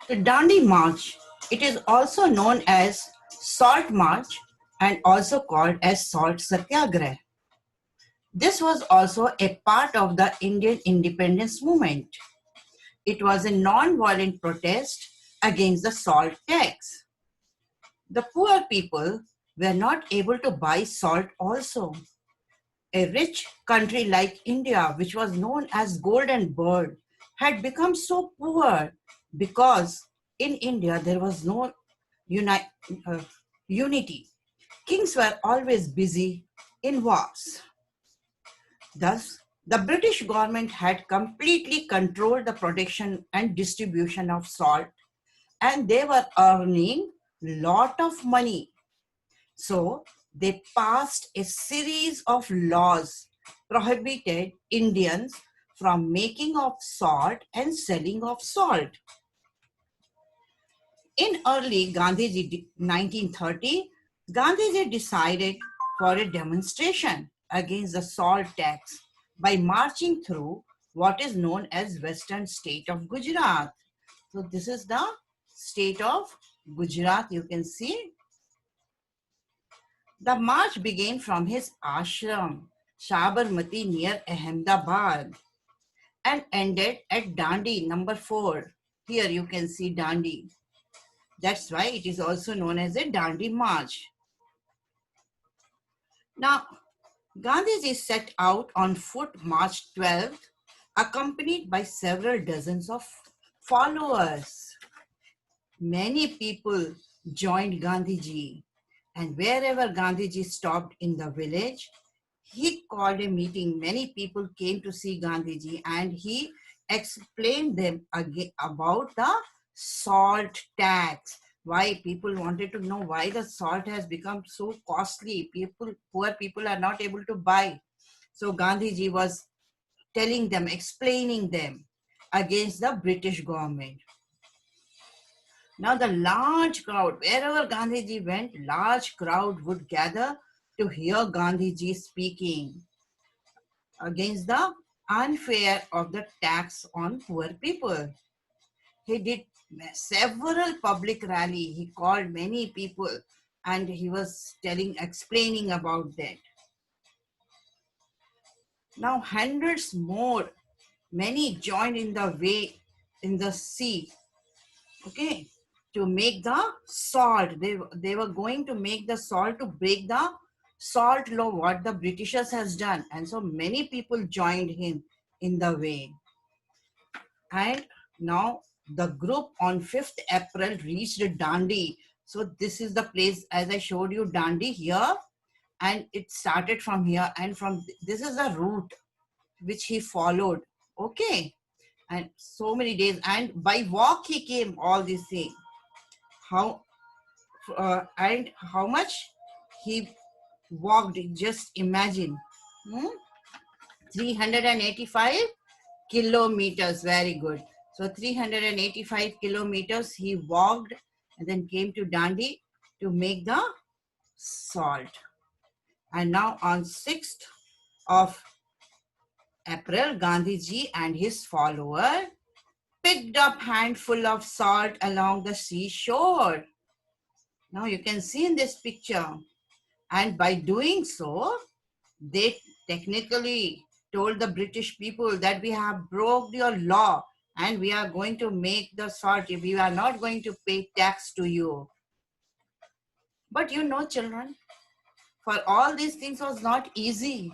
The Dandi March, it is also known as Salt March and also called as Salt Satyagrah. This was also a part of the Indian independence movement. It was a non-violent protest against the salt tax. The poor people were not able to buy salt also. A rich country like India, which was known as Golden Bird, had become so poor because in India there was no uni- uh, unity. Kings were always busy in wars. Thus, the British government had completely controlled the production and distribution of salt, and they were earning lot of money. So they passed a series of laws prohibited Indians from making of salt and selling of salt. In early Gandhiji 1930, Gandhiji decided for a demonstration against the salt tax by marching through what is known as western state of Gujarat. So this is the state of Gujarat, you can see. The march began from his ashram, Sabarmati near Ahmedabad, and ended at Dandi number 4. Here you can see Dandi. That's why it is also known as a Dandi March. Now, Gandhiji set out on foot March 12th, accompanied by several dozens of followers. Many people joined Gandhiji, and wherever Gandhiji stopped in the village, he called a meeting. Many people came to see Gandhiji, and he explained them again about the salt tax. Why people wanted to know why the salt has become so costly. Poor people are not able to buy. So Gandhiji was telling them, explaining them against the British government. Now the large crowd, wherever Gandhiji went, large crowd would gather to hear Gandhiji speaking against the unfair of the tax on poor people. He did several public rally. He called many people and he was explaining about that. Now hundreds more, many joined in the way in the sea, okay, to make the salt. They were going to make the salt to break the salt law, what the Britishers has done. And so many people joined him in the way. And now the group on 5th April reached Dandi. So this is the place, as I showed you, Dandi here. And it started from here. And from this is the route which he followed. Okay. And so many days. And by walk he came all these things. And how much he walked, just imagine. 385 kilometers, very good. So 385 kilometers he walked and then came to Dandi to make the salt. And now on 6th of April, Gandhiji and his follower picked up handful of salt along the seashore. Now you can see in this picture. And by doing so, they technically told the British people that we have broke your law and we are going to make the salt. We are not going to pay tax to you. But you know, children, for all these things was not easy.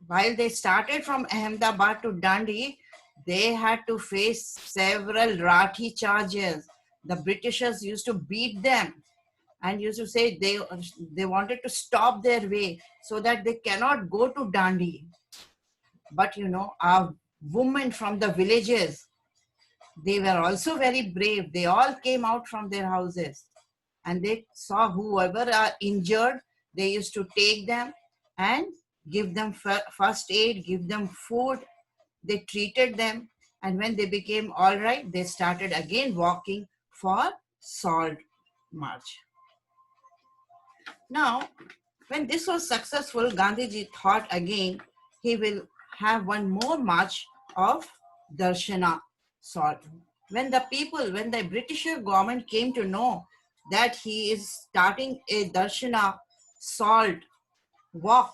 While they started from Ahmedabad to Dandi, they had to face several Rathi charges. The Britishers used to beat them and used to say they wanted to stop their way so that they cannot go to Dandi. But you know, our women from the villages, they were also very brave. They all came out from their houses and they saw whoever are injured, they used to take them and give them first aid, give them food. They treated them, and when they became all right, they started again walking for salt march. Now, when this was successful, Gandhiji thought again he will have one more march of Darshana salt. When the British government came to know that he is starting a Darshana salt walk,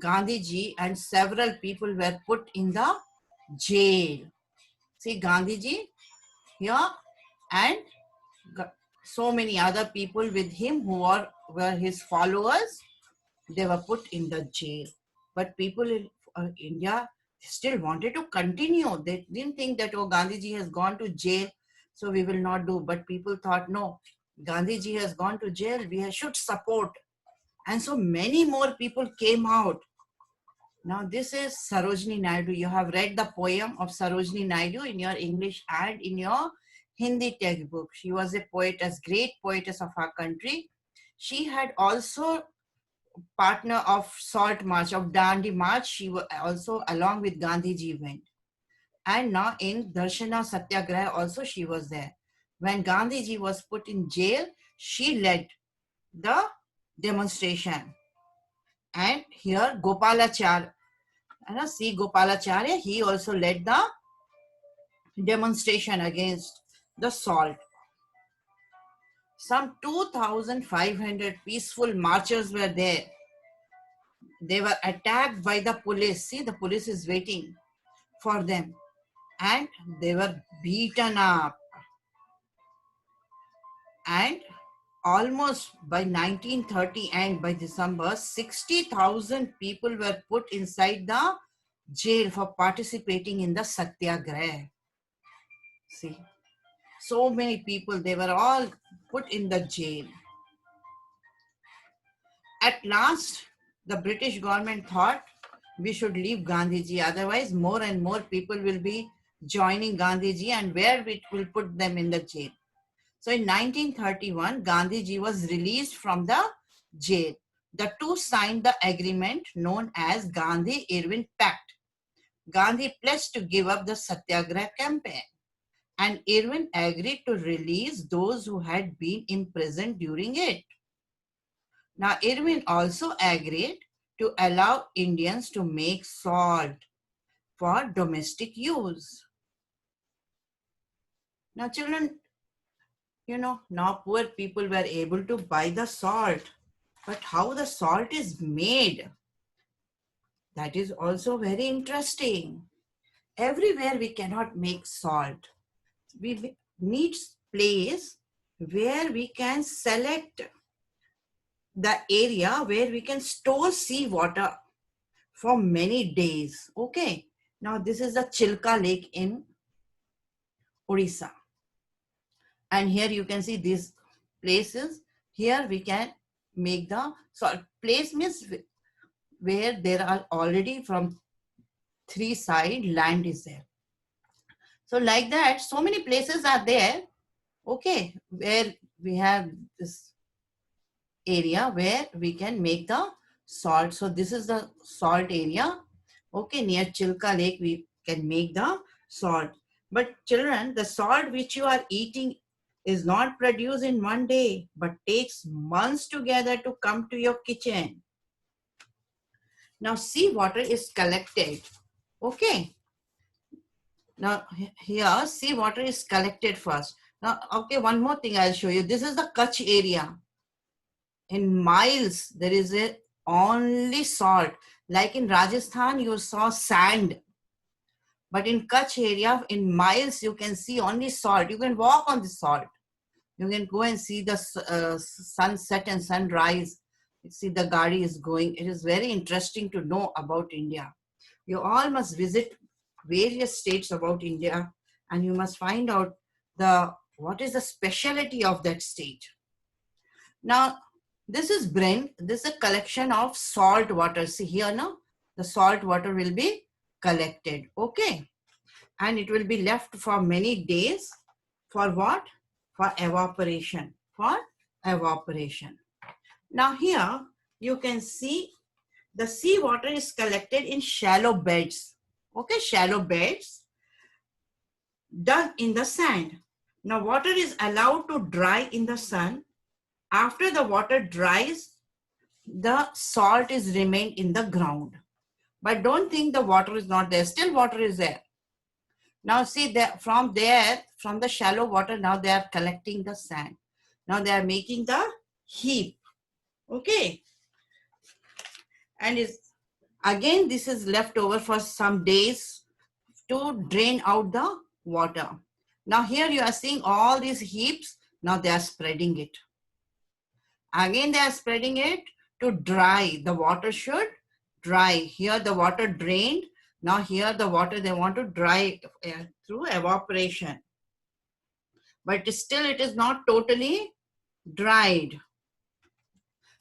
Gandhiji and several people were put in the jail. See, Gandhiji here and so many other people with him who were his followers, they were put in the jail. But people in India still wanted to continue. They didn't think that, oh, Gandhiji has gone to jail, so we will not do. But people thought, no, Gandhiji has gone to jail, we should support. And so many more people came out. Now, this is Sarojini Naidu. You have read the poem of Sarojini Naidu in your English and in your Hindi textbook. She was a poetess, great poetess of our country. She had also partner of Salt March, of Dandi March. She was also along with Gandhiji went. And now in Darshana Satyagraha also she was there. When Gandhiji was put in jail, she led the demonstration. And here Gopalacharya, C. Gopalacharya, he also led the demonstration against the salt. Some 2,500 peaceful marchers were there. They were attacked by the police. See, the police is waiting for them. And they were beaten up. And almost by 1930 and by December, 60,000 people were put inside the jail for participating in the Satyagraha. See, so many people, they were all put in the jail. At last, the British government thought we should leave Gandhiji, otherwise more and more people will be joining Gandhiji, and where it will put them in the jail. So in 1931, Gandhiji was released from the jail. The two signed the agreement known as Gandhi-Irwin Pact. Gandhi pledged to give up the Satyagraha campaign, and Irwin agreed to release those who had been imprisoned during it. Now, Irwin also agreed to allow Indians to make salt for domestic use. Now, children, now poor people were able to buy the salt, but how the salt is made, that is also very interesting. Everywhere we cannot make salt. We need place where we can select the area where we can store seawater for many days. Okay. Now this is the Chilka Lake in Odisha. And here you can see these places. Here we can make the salt. Place means where there are already from three sides land is there. So like that, so many places are there. Okay. Where we have this area where we can make the salt. So this is the salt area. Okay, near Chilka Lake we can make the salt. But children, the salt which you are eating is not produced in one day, but takes months together to come to your kitchen. Now seawater is collected. Okay. Now here seawater is collected first. Now, okay, one more thing I'll show you. This is the Kutch area. In miles, there is only salt. Like in Rajasthan, you saw sand. But in Kutch area, in miles, you can see only salt. You can walk on the salt. You can go and see the sunset and sunrise. You see the Gadi is going. It is very interesting to know about India. You all must visit various states about India, and you must find out what is the specialty of that state. Now, this is Bryn. This is a collection of salt water. See here now, the salt water will be collected. Okay. And it will be left for many days. For what? For evaporation. For evaporation. Now here you can see the seawater is collected in shallow beds. Okay, shallow beds dug in the sand. Now water is allowed to dry in the sun. After the water dries, the salt is remained in the ground. But don't think the water is not there. Still water is there. Now see that from there, from the shallow water, now they are collecting the sand. Now they are making the heap. Okay. And is again, this is left over for some days to drain out the water. Now here you are seeing all these heaps. Now they are spreading it. Again, they are spreading it to dry. The water should dry. Here the water drained. Now here the water they want to dry through evaporation. But still it is not totally dried.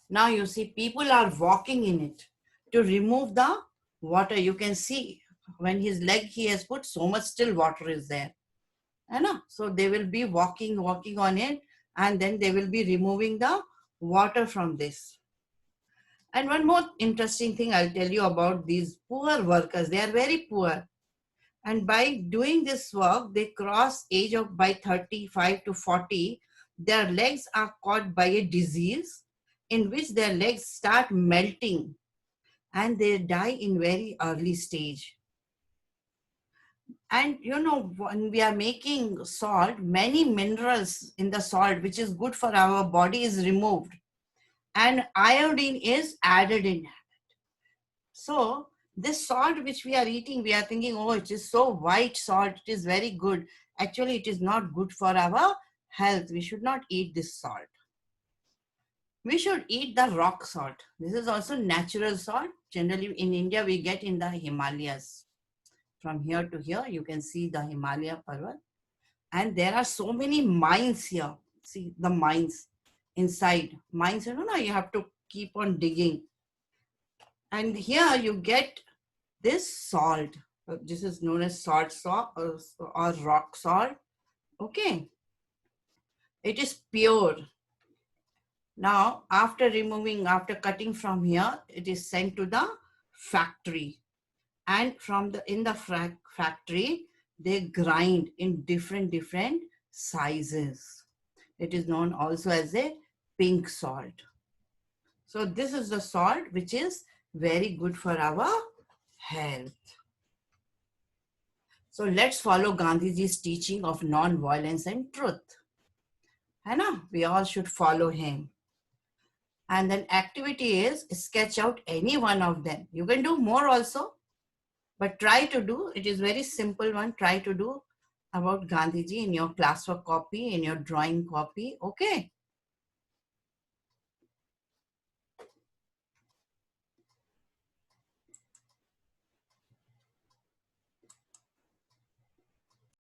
Now you see people are walking in it to remove the water. You can see when his leg he has put, so much still water is there. So they will be walking on it, and then they will be removing the water from this. And one more interesting thing I'll tell you about these poor workers. They are very poor. And by doing this work, they cross age of by 35 to 40. Their legs are caught by a disease in which their legs start melting and they die in very early stage. And you know, when we are making salt, many minerals in the salt, which is good for our body, is removed. And iodine is added in. So this salt which we are eating, we are thinking, oh, it is so white salt, it is very good. Actually, it is not good for our health. We should not eat this salt. We should eat the rock salt. This is also natural salt. Generally in India, we get in the Himalayas. From here to here, you can see the Himalaya Parvat. And there are so many mines here. See the mines inside. Mines, you have to keep on digging. And here you get this salt. This is known as salt or rock salt. Okay. It is pure. Now, after cutting from here, it is sent to the factory. And in the factory, they grind in different sizes. It is known also as a pink salt. So this is the salt which is very good for our health. So let's follow Gandhiji's teaching of non-violence and truth. We all should follow him. And then activity is sketch out any one of them. You can do more also, but try to do, it is very simple one, try to do about Gandhiji in your classwork copy, in your drawing copy, okay?